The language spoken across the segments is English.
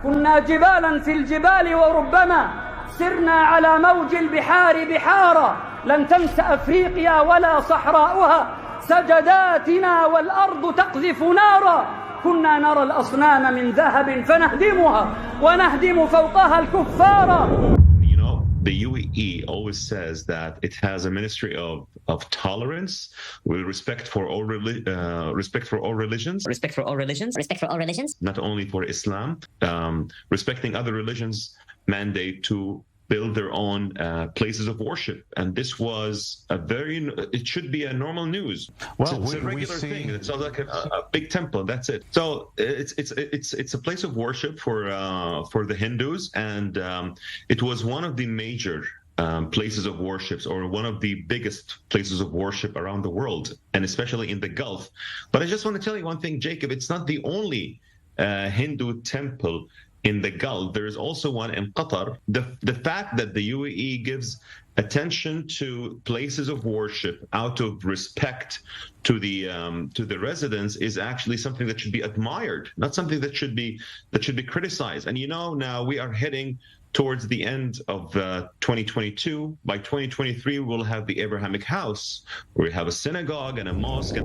كنا جبالا في الجبال وربما سرنا على موج البحار بحارا لن تنسى أفريقيا ولا صحراؤها سجداتنا والأرض تقذف نارا كنا نرى الأصنام من ذهب فنهدمها ونهدم فوقها الكفار. The UAE always says that it has a ministry of tolerance with respect for all religions, not only for Islam, respecting other religions mandate to build their own places of worship, and this was it should be a normal news. Well, it's a regular thing. It's not like a big temple. That's it. So it's a place of worship for the Hindus, and it was one of the major places of worships, or one of the biggest places of worship around the world, and especially in the Gulf. But I just want to tell you one thing, Jacob. It's not the only Hindu temple in the Gulf. There is also one in Qatar. The fact that the UAE gives attention to places of worship out of respect to the residents is actually something that should be admired, not something that should be criticized. And now we are heading towards the end of 2022. By 2023, we'll have the Abrahamic House, where we have a synagogue and a mosque.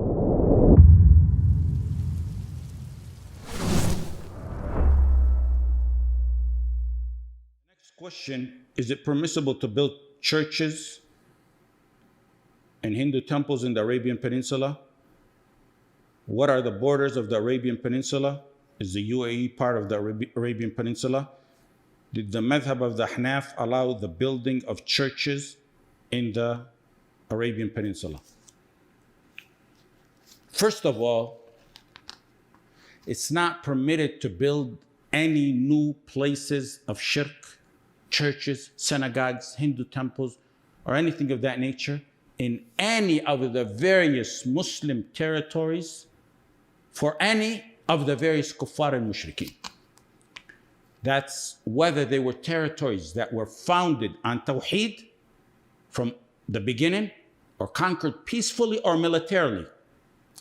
Question: is it permissible to build churches and Hindu temples in the Arabian Peninsula? What are the borders of the Arabian Peninsula? Is the UAE part of the Arabian Peninsula? Did the madhab of the Ahnaf allow the building of churches in the Arabian Peninsula? First of all, it's not permitted to build any new places of shirk, churches, synagogues, Hindu temples, or anything of that nature in any of the various Muslim territories for any of the various kuffar and mushrikeen. That's whether they were territories that were founded on tawheed from the beginning, or conquered peacefully or militarily.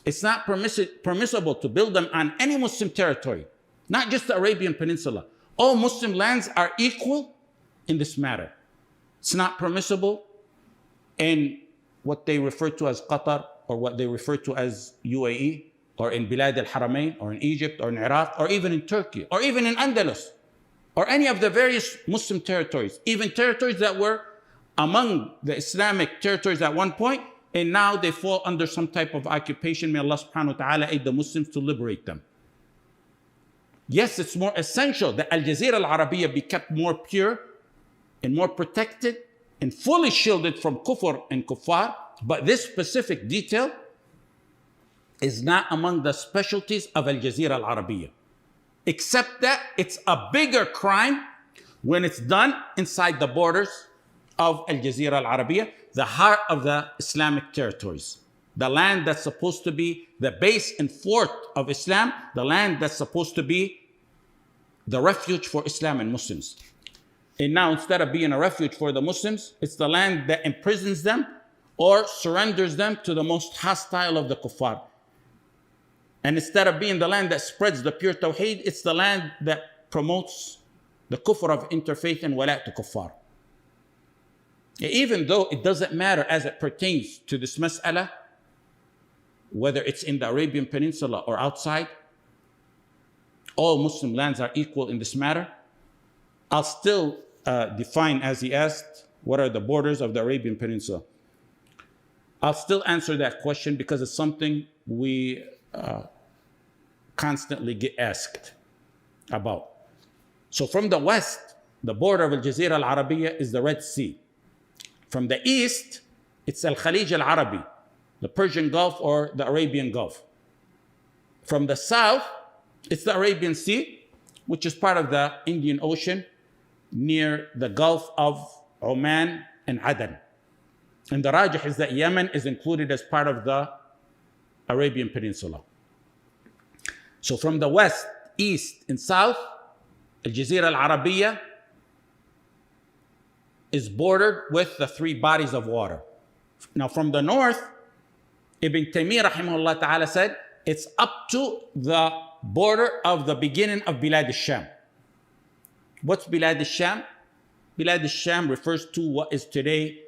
It's not permissible to build them on any Muslim territory, not just the Arabian Peninsula. All Muslim lands are equal in this matter. It's not permissible in what they refer to as Qatar, or what they refer to as UAE, or in Bilad al-Haramain, or in Egypt, or in Iraq, or even in Turkey, or even in Andalus, or any of the various Muslim territories, even territories that were among the Islamic territories at one point, and now they fall under some type of occupation. May Allah subhanahu wa ta'ala aid the Muslims to liberate them. Yes, it's more essential that Al-Jazira al-Arabiya be kept more pure and more protected and fully shielded from kufr and kuffar, but this specific detail is not among the specialties of Al-Jazira al-Arabiya, except that it's a bigger crime when it's done inside the borders of Al-Jazira al-Arabiya, the heart of the Islamic territories, the land that's supposed to be the base and fort of Islam, the land that's supposed to be the refuge for Islam and Muslims. And now, instead of being a refuge for the Muslims, it's the land that imprisons them or surrenders them to the most hostile of the kuffar. And instead of being the land that spreads the pure tawheed, it's the land that promotes the kufr of interfaith and wala' to kuffar. Even though it doesn't matter as it pertains to this mas'ala, whether it's in the Arabian Peninsula or outside, all Muslim lands are equal in this matter. I'll still define, as he asked, what are the borders of the Arabian Peninsula? I'll still answer that question because it's something we constantly get asked about. So from the west, the border of Al-Jazira al-Arabiya is the Red Sea. From the east, it's Al-Khalij al-Arabi, the Persian Gulf or the Arabian Gulf. From the south, it's the Arabian Sea, which is part of the Indian Ocean near the Gulf of Oman and Aden. And the rajih is that Yemen is included as part of the Arabian Peninsula. So from the west, east, and south, Al-Jazira al-Arabiya is bordered with the three bodies of water. Now from the north, Ibn Taymiyyah rahimahullah ta'ala said, it's up to the border of the beginning of Bilad al-Sham. What's Bilad al-Sham? Bilad al-Sham refers to what is today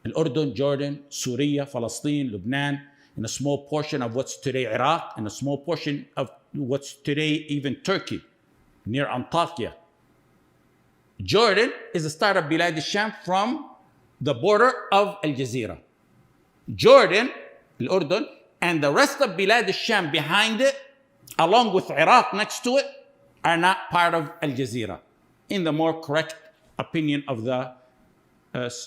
Al-Urdun, Jordan, Syria, Palestine, Lebanon, and a small portion of what's today Iraq, and a small portion of what's today even Turkey, near Antakya. Jordan is the start of Bilad al-Sham from the border of Al-Jazeera. Jordan, Al-Urdun, and the rest of Bilad al-Sham behind it, along with Iraq next to it, are not part of Al-Jazeera, in the more correct opinion of the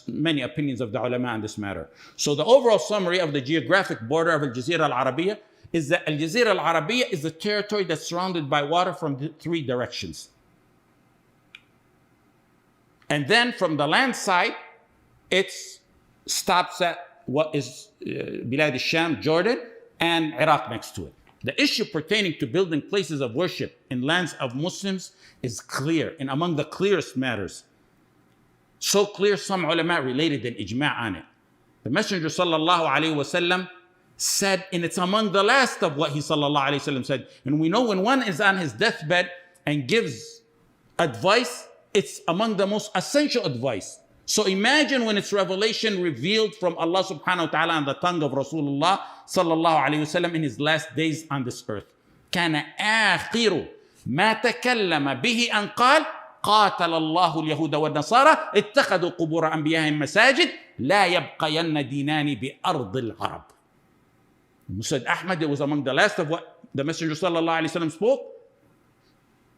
many opinions of the ulama on this matter. So the overall summary of the geographic border of Al-Jazeera Al-Arabiya is that Al-Jazeera Al-Arabiya is the territory that's surrounded by water from the three directions. And then from the land side, it stops at what is Bilad al-Sham, Jordan, and Iraq next to it. The issue pertaining to building places of worship in lands of Muslims is clear and among the clearest matters. So clear, some ulama related an ijmā on it. The Messenger sallallahu alayhi wasallam said, and it's among the last of what he sallallahu alayhi wasallam said. And we know when one is on his deathbed and gives advice, it's among the most essential advice. So imagine when it's revelation revealed from Allah subhanahu wa ta'ala on the tongue of Rasulullah sallallahu alayhi wasallam in his last days on this earth. كان آخر ما تكلم به أن قال قاتل الله اليهود والنصارى اتخذوا قبور أنبيائهم مساجد لا يبقين دينان بأرض العرب. Musā Ahmad, it was among the last of what the Messenger sallallahu alayhi wasallam spoke.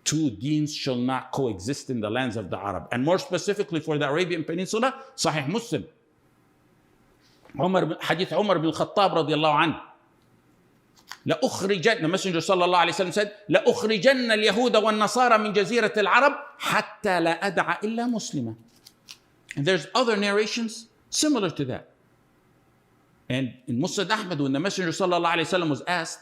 Two deens shall not coexist in the lands of the Arab. And more specifically for the Arabian Peninsula, Sahih Muslim. Hadith Umar bin Khattab radiallahu anhu. لأخرجن, the Messenger sallallahu alayhi wasallam said, لأخرجن اليهود والنصارى من جزيرة العرب حتى لا أدع إلا مسلما. And there's other narrations similar to that. And in Musā Ahmad, when the Messenger sallallahu alayhi wasallam was asked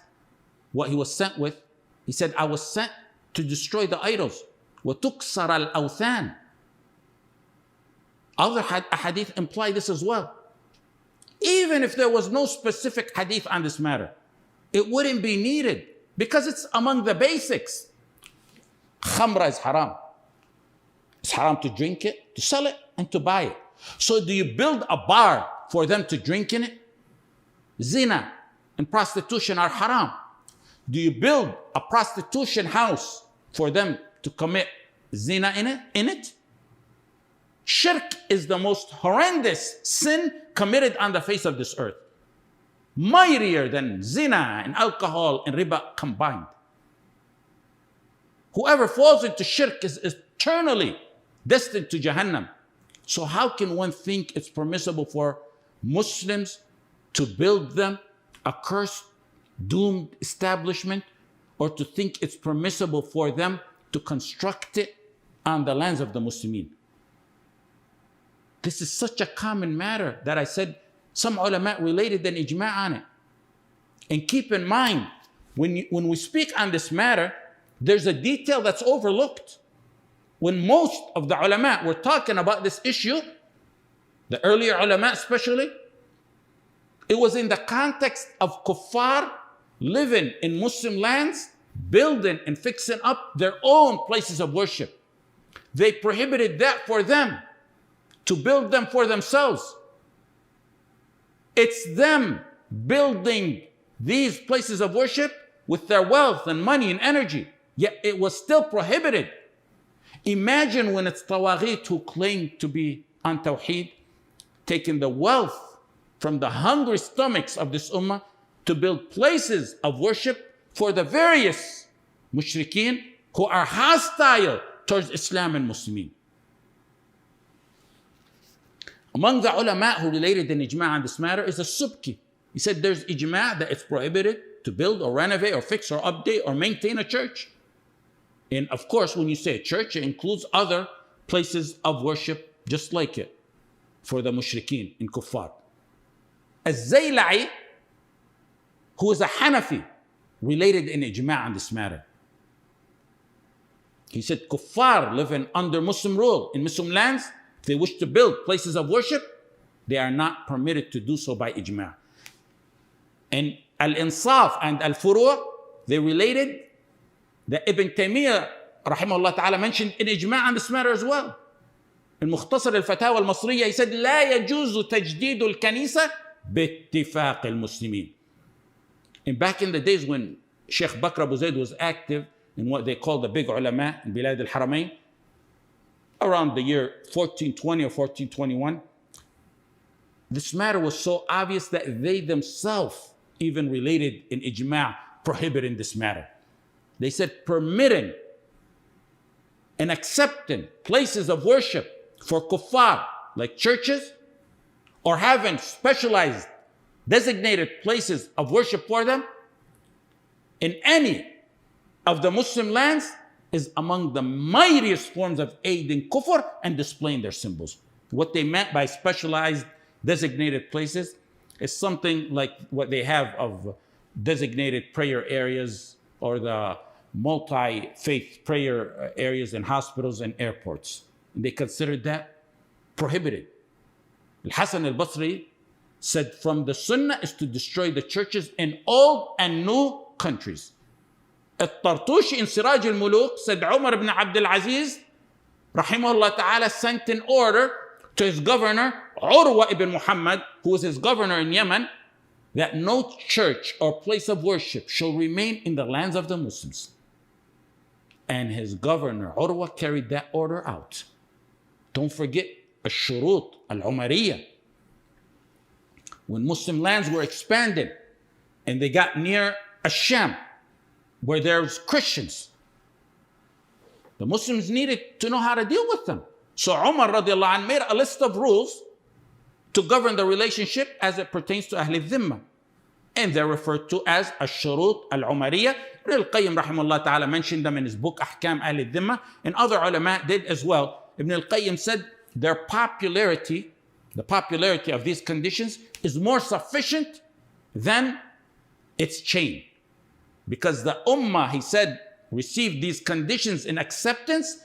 what he was sent with, he said, I was sent to destroy the idols. وَتُكْسَرَ الْأَوْثَانِ. Other hadith imply this as well. Even if there was no specific hadith on this matter, it wouldn't be needed because it's among the basics. Khamra is haram. It's haram to drink it, to sell it, and to buy it. So do you build a bar for them to drink in it? Zina and prostitution are haram. Do you build a prostitution house for them to commit zina in it? Shirk is the most horrendous sin committed on the face of this earth. Mightier than zina and alcohol and riba combined. Whoever falls into shirk is eternally destined to Jahannam. So how can one think it's permissible for Muslims to build them a cursed, doomed establishment, or to think it's permissible for them to construct it on the lands of the Muslimin? This is such a common matter that I said some ulama related an ijmā on it. And keep in mind, when we speak on this matter, there's a detail that's overlooked. When most of the ulama were talking about this issue, the earlier ulama especially, it was in the context of kuffar living in Muslim lands, building and fixing up their own places of worship. They prohibited that for them, to build them for themselves. It's them building these places of worship with their wealth and money and energy, yet it was still prohibited. Imagine when it's tawaghit who claim to be on tawheed, taking the wealth from the hungry stomachs of this ummah to build places of worship for the various mushrikeen who are hostile towards Islam and Muslimin. Among the ulama who related an ijmā on this matter is the Subki. He said there's ijmā that it's prohibited to build or renovate or fix or update or maintain a church. And of course, when you say a church, it includes other places of worship just like it for the mushrikeen in kuffar. Az-Zayla'i, who is a Hanafi, related an ijmā on this matter. He said kuffar living under Muslim rule in Muslim lands, if they wish to build places of worship, they are not permitted to do so by ijmā. And Al-Insaf and Al-Furu', they related that Ibn Taymiyyah Rahimahullah Ta'ala mentioned in Ijmā on this matter as well. In مختصر الفتاوى المصرية, he said, لا يجوز تجديد الكنيسة باتفاق المسلمين. And back in the days when Sheikh Bakr Abu Zayd was active in what they call the big ulama in Bilad al-Haramain, around the year 1420 or 1421, this matter was so obvious that they themselves even related in Ijmā prohibiting this matter. They said permitting and accepting places of worship for kuffar, like churches, or having specialized designated places of worship for them in any of the Muslim lands is among the mightiest forms of aiding kufr and displaying their symbols. What they meant by specialized designated places is something like what they have of designated prayer areas or the multi-faith prayer areas in hospitals and airports. And they considered that prohibited. Al-Hasan al-Basri said from the sunnah is to destroy the churches in old and new countries. Al-Tartushi in Siraj al-Muluk said Umar ibn Abdul Aziz rahimahullah ta'ala sent an order to his governor Urwa ibn Muhammad, who was his governor in Yemen, that no church or place of worship shall remain in the lands of the Muslims. And his governor Urwa carried that order out. Don't forget Al-Shurut Al-Umariyah. When Muslim lands were expanded and they got near Ash-Sham, where there's Christians, the Muslims needed to know how to deal with them. So Umar radiallahu anh made a list of rules to govern the relationship as it pertains to Ahl al-Dhimma. And they're referred to as Al-Shurut Al-Umariyah. Ibn al-Qayyim rahimahullah ta'ala mentioned them in his book Ahkam Ahl al-Dhimma, and other ulama did as well. Ibn al-Qayyim said their popularity, the popularity of these conditions is more sufficient than its chain. Because the ummah, he said, received these conditions in acceptance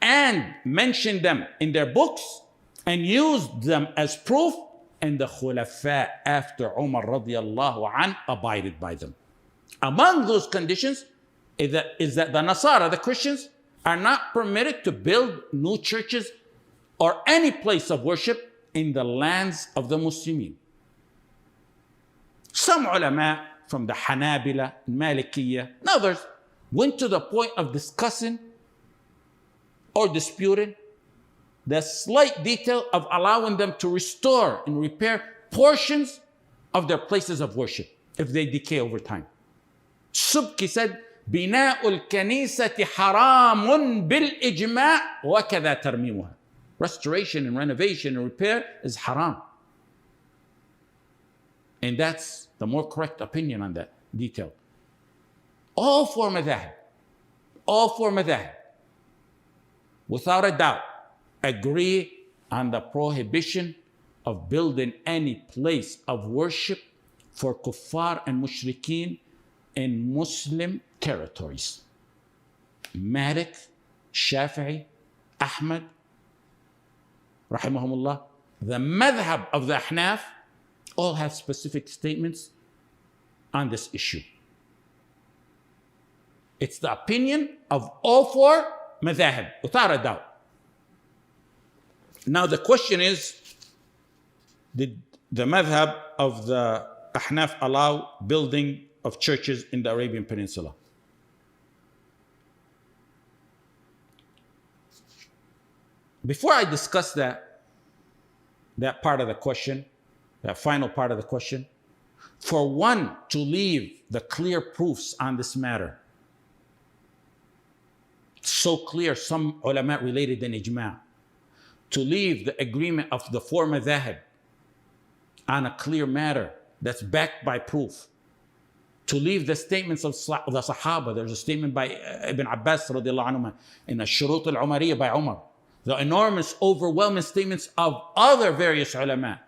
and mentioned them in their books and used them as proof, and the khulafa after Umar radiallahu anh abided by them. Among those conditions is that the Nasara, the Christians, are not permitted to build new churches or any place of worship in the lands of the Muslimin. Some ulama from the Hanabila, Malikiyya, and others went to the point of discussing or disputing the slight detail of allowing them to restore and repair portions of their places of worship if they decay over time. Subki said, بناء الكنيسة حرام بالإجماع وكذا ترميمها. Restoration and renovation and repair is haram. And that's the more correct opinion on that detail. All four madhahib, without a doubt, agree on the prohibition of building any place of worship for kuffar and mushrikeen in Muslim territories. Malik, Shafi'i, Ahmad, rahimahumullah, the madhab of the Ahnaf, all have specific statements on this issue. It's the opinion of all four madhahib, without a doubt. Now the question is, did the madhab of the Ahnaf allow building of churches in the Arabian Peninsula? Before I discuss that part of the question, that final part of the question, for one to leave the clear proofs on this matter, so clear, some ulama related in Ijmā, to leave the agreement of the four madhahib on a clear matter that's backed by proof, to leave the statements of the Sahaba. There's a statement by Ibn Abbas radiallahu anhu in Ash-Shurut Al-Umariyah by Umar, the enormous, overwhelming statements of other various ulama,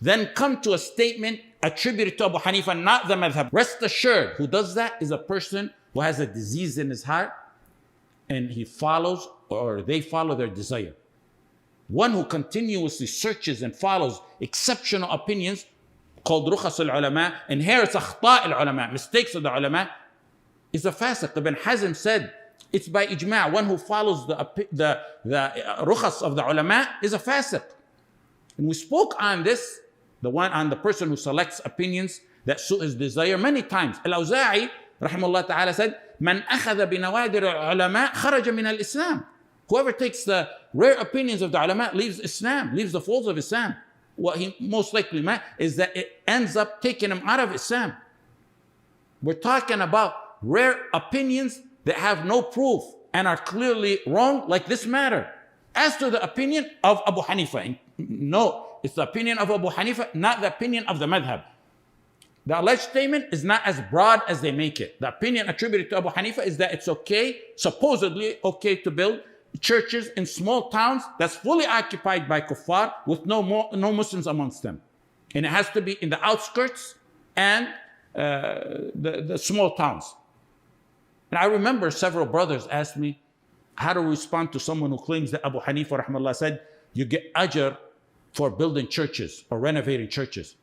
then come to a statement attributed to Abu Hanifa, not the madhab. Rest assured, who does that is a person who has a disease in his heart and he follows, or they follow their desire. One who continuously searches and follows exceptional opinions, called rukhas al-ulama, inherits akhta' al-ulama, mistakes of the ulama, is a fasiq. Ibn Hazm said, It's by Ijmā. One who follows the rukhas of the ulama is a fasiq. And we spoke on this, on the person who selects opinions that suit his desire many times. Al-Awzā'i, rahimahullah ta'ala, said, "Man akhadha binawadir al-ulama kharaja min al-Islam." Whoever takes the rare opinions of the ulama leaves Islam, leaves the folds of Islam. What he most likely meant is that it ends up taking him out of Islam. We're talking about rare opinions that have no proof and are clearly wrong, like this matter. As to the opinion of Abu Hanifa, no, it's the opinion of Abu Hanifa, not the opinion of the madhab. The alleged statement is not as broad as they make it. The opinion attributed to Abu Hanifa is that it's okay, supposedly okay, to build churches in small towns that's fully occupied by kuffar with no Muslims amongst them. And it has to be in the outskirts and the small towns. And I remember several brothers asked me how to respond to someone who claims that Abu Hanifa rahimahullah said you get ajr for building churches or renovating churches.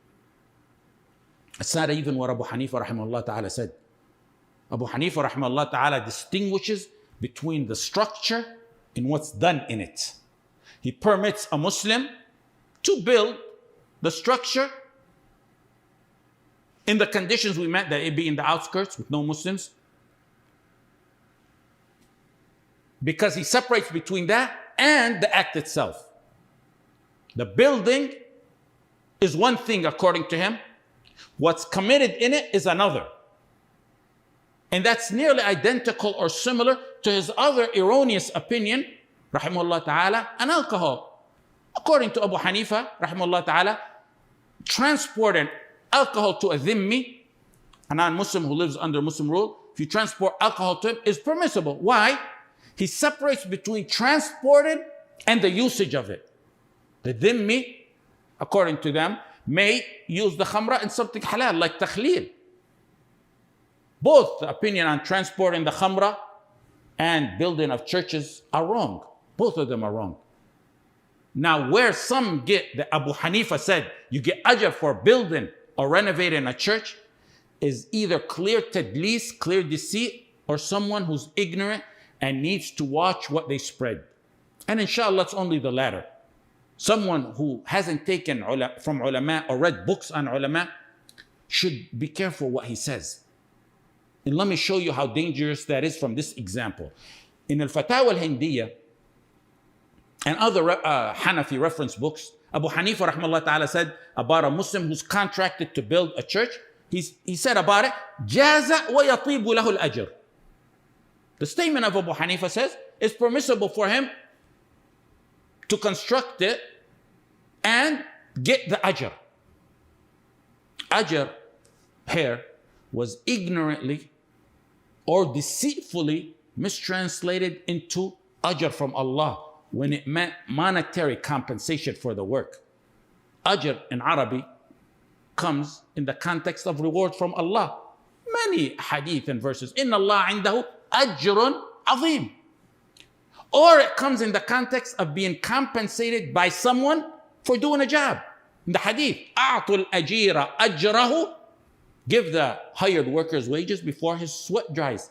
It's not even what Abu Hanifa rahimahullah ta'ala said. Abu Hanifa rahimahullah ta'ala distinguishes between the structure and what's done in it. He permits a Muslim to build the structure in the conditions we meant, that it be in the outskirts with no Muslims, because he separates between that and the act itself. The building is one thing according to him. What's committed in it is another. And that's nearly identical or similar to his other erroneous opinion, rahimahullah ta'ala, on alcohol. According to Abu Hanifa, rahimahullah ta'ala, transporting alcohol to a dhimmi, a non-Muslim who lives under Muslim rule, if you transport alcohol to him, is permissible. Why? He separates between transported and the usage of it. The dhimmi, according to them, may use the khamra in something halal, like takhleel. Both the opinion on transporting the khamra and building of churches are wrong. Both of them are wrong. Now, where some get that Abu Hanifa said you get ajr for building or renovating a church is either clear tadlis, clear deceit, or someone who's ignorant and needs to watch what they spread. And inshallah, it's only the latter. Someone who hasn't taken from ulama or read books on ulama should be careful what he says. And let me show you how dangerous that is from this example. In Al-Fatawa Al-Hindiyya and other Hanafi reference books, Abu Hanifa rahimahullah ta'ala said about a Muslim who's contracted to build a church, he said about it, "Jaza wa yatibu lahu al-ajr." The statement of Abu Hanifa says it's permissible for him to construct it and get the ajr. Ajr here was ignorantly or deceitfully mistranslated into ajr from Allah when it meant monetary compensation for the work. Ajr in Arabic comes in the context of reward from Allah. Many hadith and verses, Inna Allah indahu ajrun azim. Or it comes in the context of being compensated by someone for doing a job. In the hadith, A'tul ajira ajrahu, give the hired worker's wages before his sweat dries.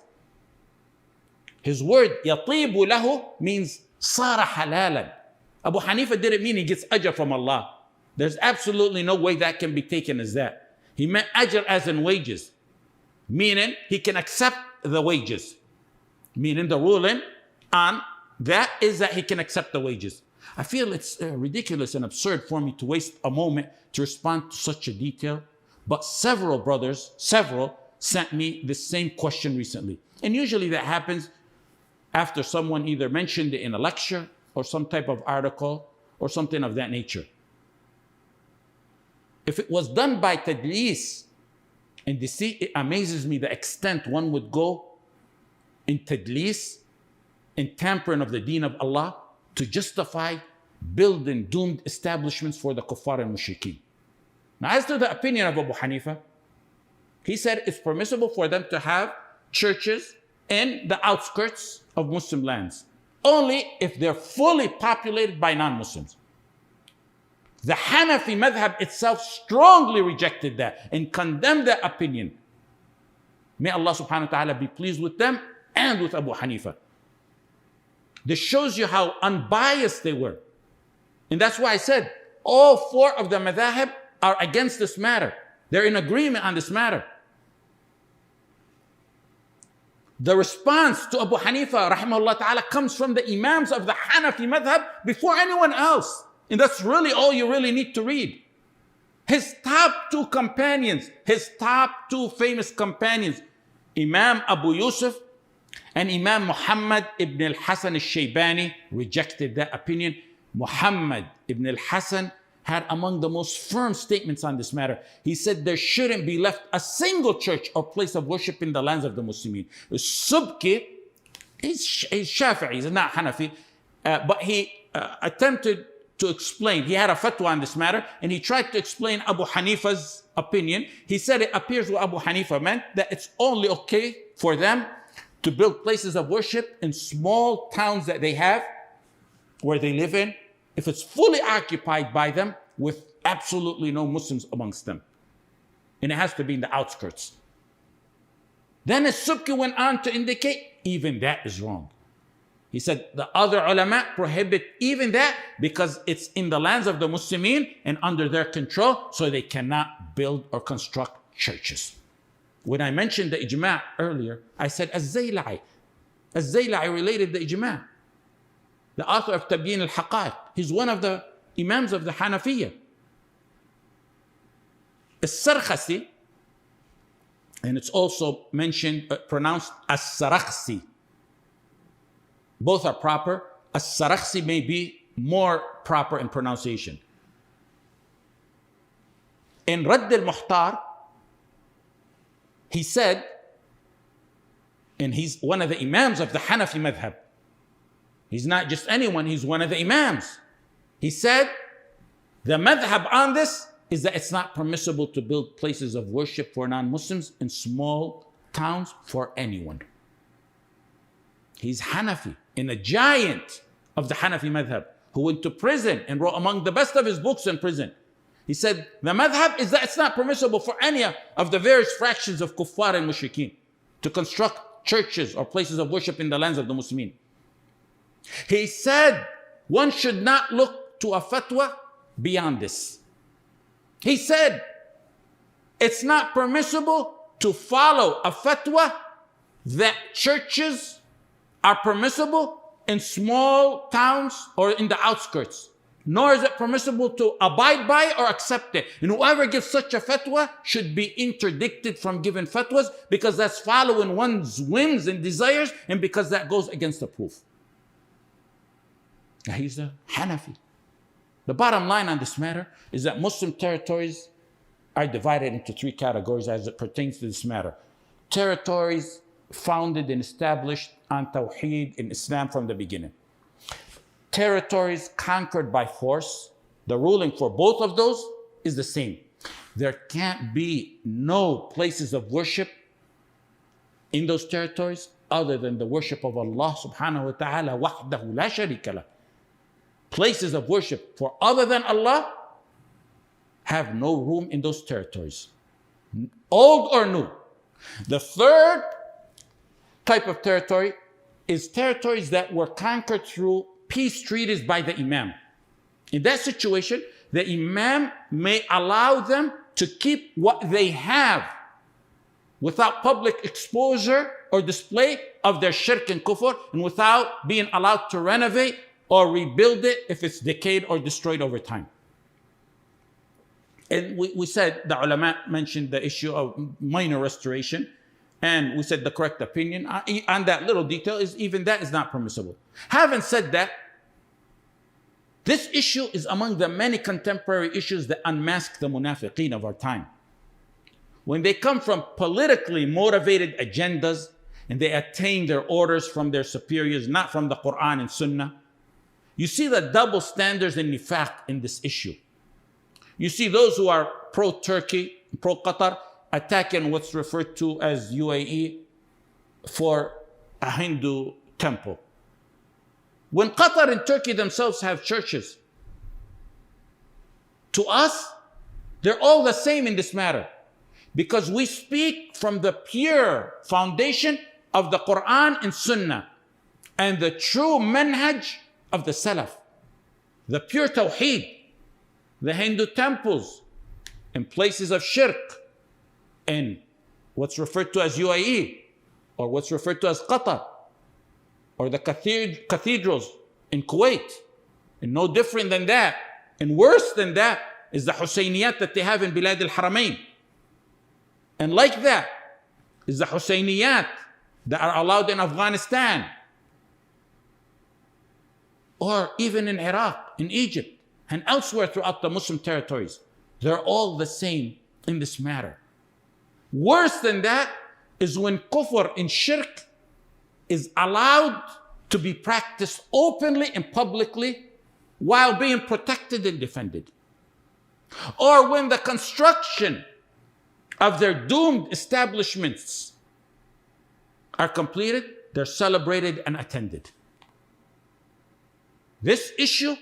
His word, yatibu lahu, means sara halalan. Abu Hanifa didn't mean he gets ajr from Allah. There's absolutely no way that can be taken as that. He meant ajr as in wages, meaning he can accept the wages. Meaning the ruling on that is that he can accept the wages. I feel it's ridiculous and absurd for me to waste a moment to respond to such a detail, but several brothers, sent me the same question recently. And usually that happens after someone either mentioned it in a lecture or some type of article or something of that nature. If it was done by tadlis and deceit, it amazes me the extent one would go in tadlis, in tampering of the deen of Allah, to justify building doomed establishments for the kuffar and mushrikeen. Now, as to the opinion of Abu Hanifa, he said it's permissible for them to have churches in the outskirts of Muslim lands, only if they're fully populated by non-Muslims. The Hanafi madhab itself strongly rejected that and condemned that opinion. May Allah subhanahu wa ta'ala be pleased with them and with Abu Hanifa. This shows you how unbiased they were. And that's why I said all four of the madhahib are against this matter. They're in agreement on this matter. The response to Abu Hanifa, rahimahullah ta'ala, comes from the Imams of the Hanafi madhab before anyone else. And that's really all you really need to read. His top two companions, his top two famous companions, Imam Abu Yusuf and Imam Muhammad ibn al-Hasan al-Shaybani, rejected that opinion. Muhammad ibn al-Hasan had among the most firm statements on this matter. He said there shouldn't be left a single church or place of worship in the lands of the Muslimin. Subki, he's Shafi'i, he's not Hanafi, but he attempted to explain. He had a fatwa on this matter, and he tried to explain Abu Hanifa's opinion. He said it appears what Abu Hanifa meant, that it's only okay for them to build places of worship in small towns that they have, where they live in, if it's fully occupied by them with absolutely no Muslims amongst them. And it has to be in the outskirts. Then As-Subki went on to indicate even that is wrong. He said the other ulama prohibit even that because it's in the lands of the Muslimin and under their control, so they cannot build or construct churches. When I mentioned the Ijmā earlier, I said Az-Zayla'i. Az-Zayla'i related the Ijmā. The author of Tabyin al-Haqa'iq. He's one of the Imams of the Hanafiyyah. As-Sarkhasi, and it's also mentioned, pronounced As-Sarakhsi. Both are proper. As-Sarakhsi may be more proper in pronunciation. In Radd al-Muhtar, he said, and he's one of the Imams of the Hanafi madhab. He's not just anyone, he's one of the Imams. He said, the madhab on this is that it's not permissible to build places of worship for non-Muslims in small towns for anyone. He's Hanafi, and a giant of the Hanafi madhab, who went to prison and wrote among the best of his books in prison. He said, the madhab is that it's not permissible for any of the various fractions of kuffar and mushrikeen to construct churches or places of worship in the lands of the Muslimin. He said, one should not look to a fatwa beyond this. He said, it's not permissible to follow a fatwa that churches are permissible in small towns or in the outskirts, nor is it permissible to abide by it or accept it. And whoever gives such a fatwa should be interdicted from giving fatwas, because that's following one's whims and desires, and because that goes against the proof. Now he's a Hanafi. The bottom line on this matter is that Muslim territories are divided into three categories as it pertains to this matter. Territories founded and established on Tawheed in Islam from the beginning. Territories conquered by force. The ruling for both of those is the same. There can't be no places of worship in those territories other than the worship of Allah subhanahu wa ta'ala wahdahu la sharika lah. Places of worship for other than Allah have no room in those territories, old or new. The third type of territory is territories that were conquered through peace treaties by the Imam. In that situation, the Imam may allow them to keep what they have without public exposure or display of their shirk and kufr, and without being allowed to renovate or rebuild it if it's decayed or destroyed over time. And we said, the ulama mentioned the issue of minor restoration, and we said the correct opinion on that little detail is even that is not permissible. Having said that, this issue is among the many contemporary issues that unmask the munafiqeen of our time. When they come from politically motivated agendas and they attain their orders from their superiors, not from the Quran and Sunnah, you see the double standards and nifaq in this issue. You see those who are pro-Turkey, pro-Qatar, attacking what's referred to as UAE for a Hindu temple. When Qatar and Turkey themselves have churches, to us, they're all the same in this matter, because we speak from the pure foundation of the Quran and Sunnah. and the true manhaj of the Salaf, the pure Tawheed, the Hindu temples and places of shirk in what's referred to as UAE, or what's referred to as Qatar, or the cathedrals in Kuwait, and no different than that, and worse than that is the Husayniyat that they have in Bilad al-Haramain. And like that is the Husayniyat that are allowed in Afghanistan, or even in Iraq, in Egypt, and elsewhere throughout the Muslim territories. They're all the same in this matter. Worse than that is when kufr and shirk is allowed to be practiced openly and publicly while being protected and defended. Or when the construction of their doomed establishments are completed, they're celebrated and attended. This issue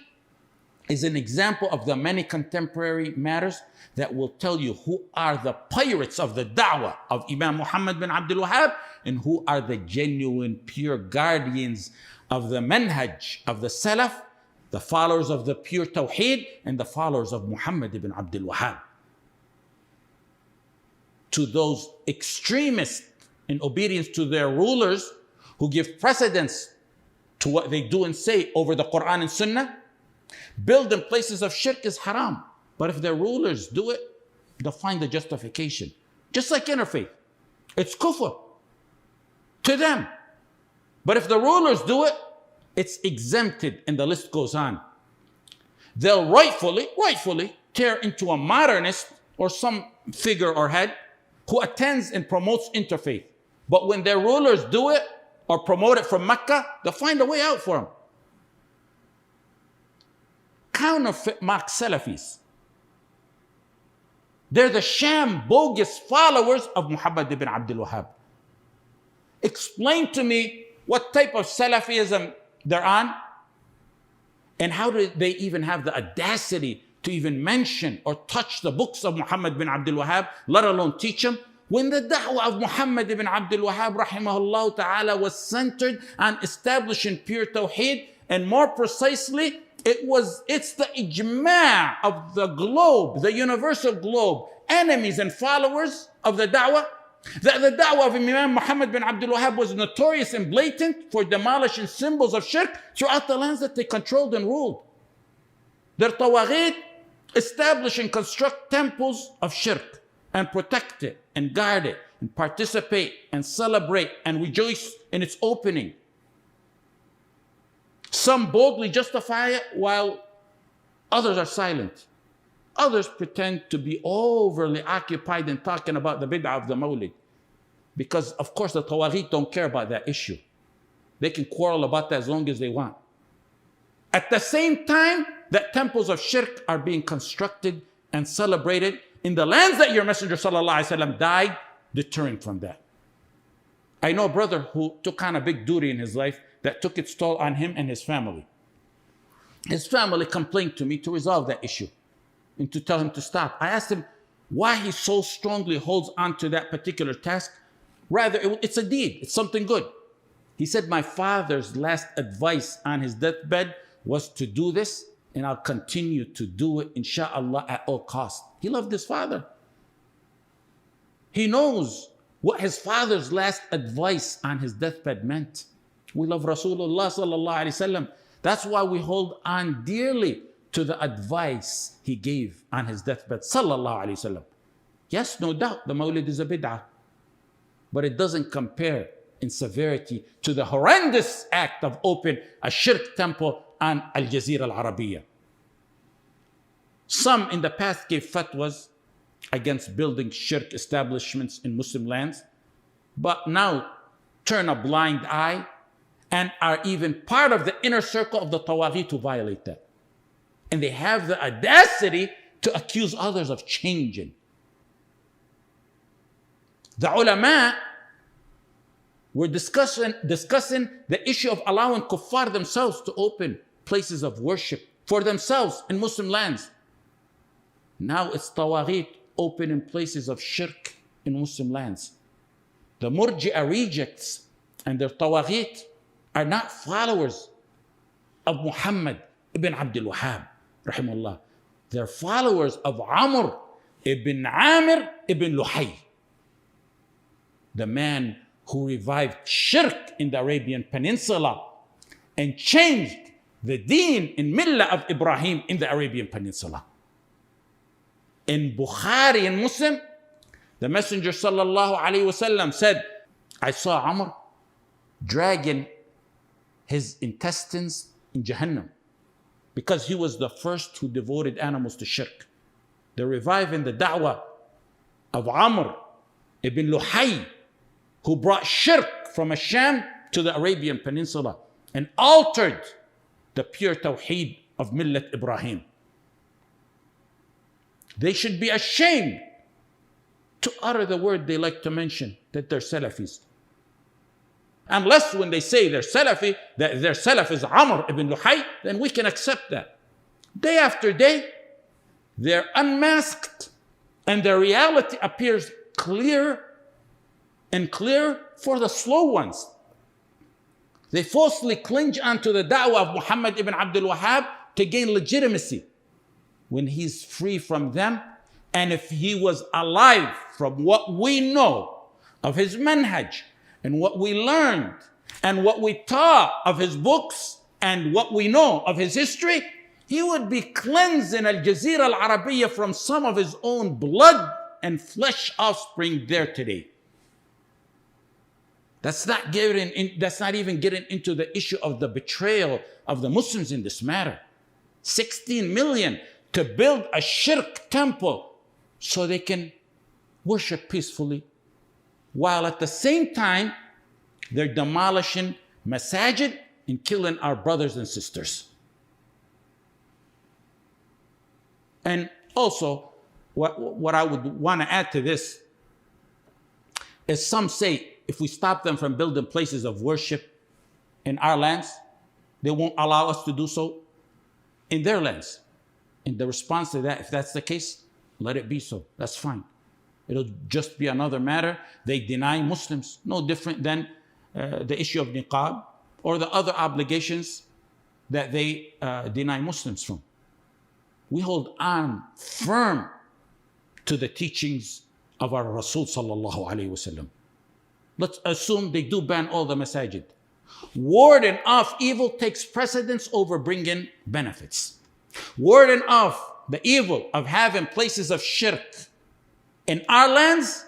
is an example of the many contemporary matters that will tell you who are the pirates of the da'wah of Imam Muhammad bin Abdul Wahhab and who are the genuine pure guardians of the manhaj of the Salaf, the followers of the pure Tawheed and the followers of Muhammad ibn Abdul Wahhab. To those extremists in obedience to their rulers who give precedence to what they do and say over the Quran and Sunnah, building places of shirk is haram. But if their rulers do it, they'll find the justification. Just like interfaith, it's kufr to them. But if the rulers do it, it's exempted, and the list goes on. They'll rightfully tear into a modernist or some figure or head who attends and promotes interfaith. But when their rulers do it or promote it from Mecca, they'll find a way out for them. Counterfeit mark Salafis. They're the sham, bogus followers of Muhammad ibn Abdul Wahhab. Explain to me what type of Salafism they're on, and how do they even have the audacity to even mention or touch the books of Muhammad bin Abdul Wahhab, let alone teach them, when the da'wah of Muhammad ibn Abdul Wahhab rahimahullah ta'ala was centered on establishing pure Tawheed, and more precisely, it's the Ijmā of the globe, the universal globe, enemies and followers of the da'wah, that the da'wah of Imam Muhammad bin Abdul Wahhab was notorious and blatant for demolishing symbols of shirk throughout the lands that they controlled and ruled. Their tawaghit establish and construct temples of shirk and protect it and guard it and participate and celebrate and rejoice in its opening. Some boldly justify it while others are silent. Others pretend to be overly occupied in talking about the bid'ah of the Mawlid. Because, of course, the Tawaghit don't care about that issue. They can quarrel about that as long as they want. At the same time, that temples of shirk are being constructed and celebrated in the lands that your Messenger ﷺ died, deterring from that. I know a brother who took on a big duty in his life that took its toll on him and his family. His family complained to me to resolve that issue and to tell him to stop. I asked him why he so strongly holds on to that particular task. Rather, it's a deed, it's something good. He said, my father's last advice on his deathbed was to do this, and I'll continue to do it, insha'Allah, at all costs. He loved his father. He knows what his father's last advice on his deathbed meant. We love Rasulullah sallallahu alaihi wasallam. That's why we hold on dearly to the advice he gave on his deathbed, sallallahu alaihi wasallam. Yes, no doubt, the Mawlid is a bid'ah, but it doesn't compare in severity to the horrendous act of opening a shirk temple on Al-Jazira Al-Arabiya. Some in the past gave fatwas against building shirk establishments in Muslim lands, but now turn a blind eye and are even part of the inner circle of the Tawaghit to violate that. And they have the audacity to accuse others of changing. The ulama were discussing the issue of allowing kuffar themselves to open places of worship for themselves in Muslim lands. Now it's Tawaghit opening places of shirk in Muslim lands. The Murji'ah rejects and their Tawaghit are not followers of Muhammad ibn Abdul Wahhab, rahimahullah. They're followers of Amr ibn Amir ibn Luhay, the man who revived shirk in the Arabian Peninsula and changed the deen in millah of Ibrahim in the Arabian Peninsula. In Bukhari and Muslim, the Messenger sallallahu alaihi wasallam said, I saw Amr dragging his intestines in Jahannam because he was the first who devoted animals to shirk. They're reviving the da'wah of Amr ibn Luhay, who brought shirk from Asham to the Arabian Peninsula and altered the pure tawheed of Millat Ibrahim. They should be ashamed to utter the word they like to mention, that they're Salafis. Unless when they say they're Salafi, that their Salaf is Amr ibn Luhay, then we can accept that. Day after day, they're unmasked and their reality appears clear and clear for the slow ones. They falsely cling onto the da'wah of Muhammad ibn Abdul Wahhab to gain legitimacy when he's free from them. And if he was alive, from what we know of his manhaj and what we learned and what we taught of his books and what we know of his history, he would be cleansed in Al-Jazira Al-Arabiya from some of his own blood and flesh offspring there today. That's not even getting into the issue of the betrayal of the Muslims in this matter. 16 million to build a shirk temple so they can worship peacefully, while at the same time they're demolishing masajid and killing our brothers and sisters. And also, what I would want to add to this is some say if we stop them from building places of worship in our lands, they won't allow us to do so in their lands. And the response to that, if that's the case, let it be so. That's fine. It'll just be another matter. They deny Muslims, no different than the issue of niqab or the other obligations that they deny Muslims from. We hold on firm to the teachings of our Rasul sallallahu alaihi wasallam. Let's assume they do ban all the masajid. Warding off evil takes precedence over bringing benefits. Warding off the evil of having places of shirk in our lands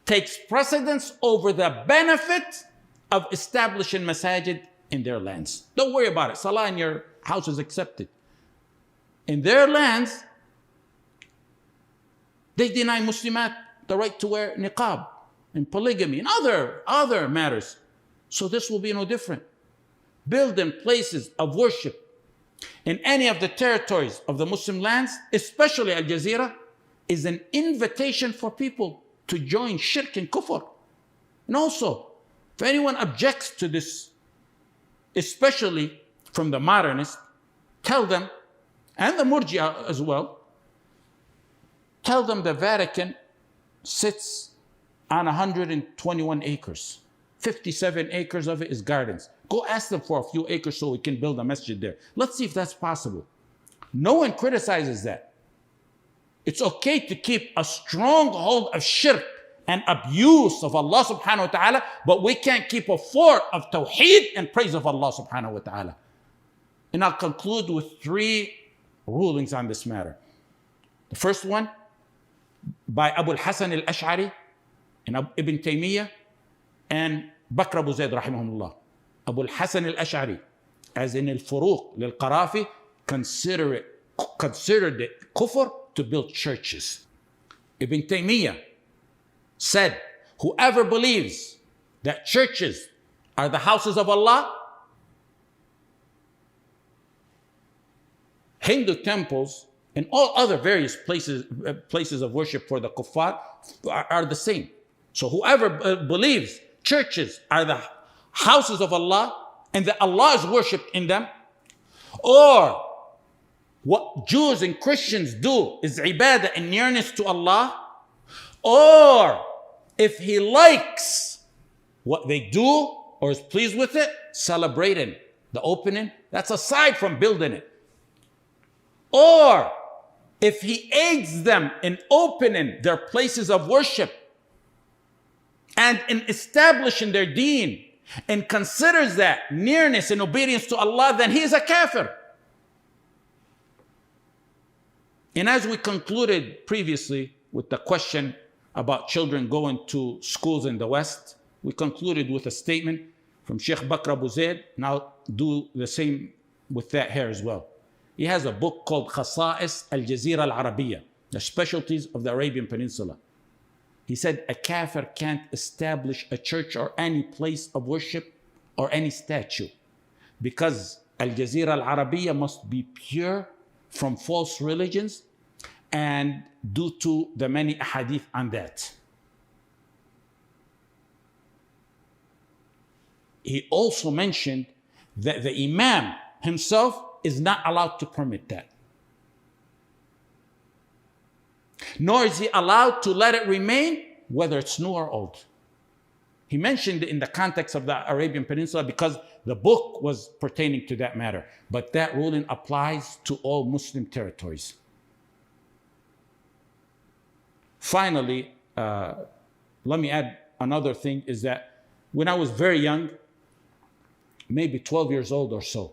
takes precedence over the benefit of establishing masajid in their lands. Don't worry about it. Salah in your house is accepted. In their lands, they deny Muslimat the right to wear niqab and polygamy and other matters. So this will be no different. Building places of worship in any of the territories of the Muslim lands, especially Al Jazeera, is an invitation for people to join shirk and kufr. And also, if anyone objects to this, especially from the modernists, tell them, and the Murji'a as well, tell them the Vatican sits on 121 acres. 57 acres of it is gardens. Go ask them for a few acres so we can build a masjid there. Let's see if that's possible. No one criticizes that. It's okay to keep a strong hold of shirk and abuse of Allah subhanahu wa ta'ala, but we can't keep a fort of tawheed and praise of Allah subhanahu wa ta'ala. And I'll conclude with 3 rulings on this matter. The first one, by Abu al-Hasan al-Ash'ari and Ibn Taymiyyah and Bakr Abu Zayd rahimahumullah. Abu al-Hasan al-Ash'ari, as in al-Furuq lil-Qarafi, considered it kufr to build churches. Ibn Taymiyyah said, whoever believes that churches are the houses of Allah, Hindu temples and all other various places of worship for the kuffar are the same. So whoever believes churches are the houses of Allah and that Allah is worshipped in them, or what Jews and Christians do is ibadah and nearness to Allah, or if he likes what they do or is pleased with it, celebrating the opening. That's aside from building it. Or if he aids them in opening their places of worship and in establishing their deen and considers that nearness and obedience to Allah, then he is a kafir. And as we concluded previously with the question about children going to schools in the West, we concluded with a statement from Sheikh Bakr Abu Zayd, and I'll do the same with that here as well. He has a book called Khasa'is Al-Jazira Al-Arabiya, the specialties of the Arabian Peninsula. He said a kafir can't establish a church or any place of worship or any statue because Al-Jazira Al-Arabiya must be pure from false religions and due to the many ahadith on that. He also mentioned that the Imam himself is not allowed to permit that. Nor is he allowed to let it remain, whether it's new or old. He mentioned it in the context of the Arabian Peninsula because the book was pertaining to that matter. But that ruling applies to all Muslim territories. Finally, let me add another thing is that when I was very young, maybe 12 years old or so,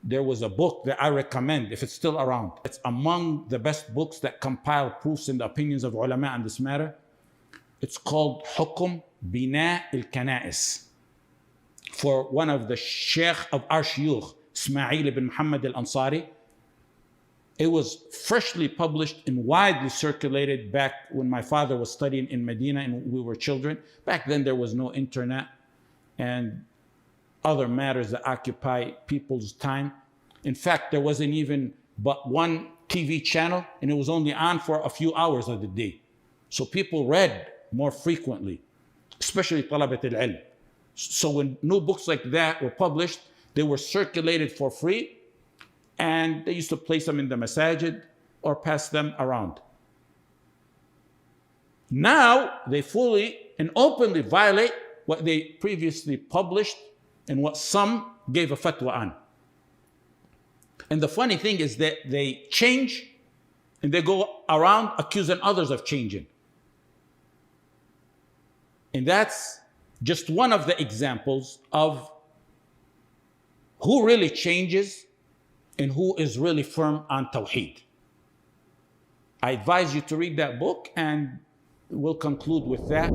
there was a book that I recommend if it's still around. It's among the best books that compile proofs and the opinions of ulama on this matter. It's called Hukum Bina al-Kana'is, for one of the Shaykh of Ash-Shaykh, Ismail ibn Muhammad al-Ansari. It was freshly published and widely circulated back when my father was studying in Medina and we were children. Back then there was no internet and other matters that occupy people's time. In fact, there wasn't even but one TV channel and it was only on for a few hours of the day. So people read more frequently, especially talabat al-ilm. So when new books like that were published, they were circulated for free and they used to place them in the masajid or pass them around. Now they fully and openly violate what they previously published and what some gave a fatwa on. And the funny thing is that they change and they go around accusing others of changing. And that's just one of the examples of who really changes and who is really firm on Tawheed. I advise you to read that book and we'll conclude with that.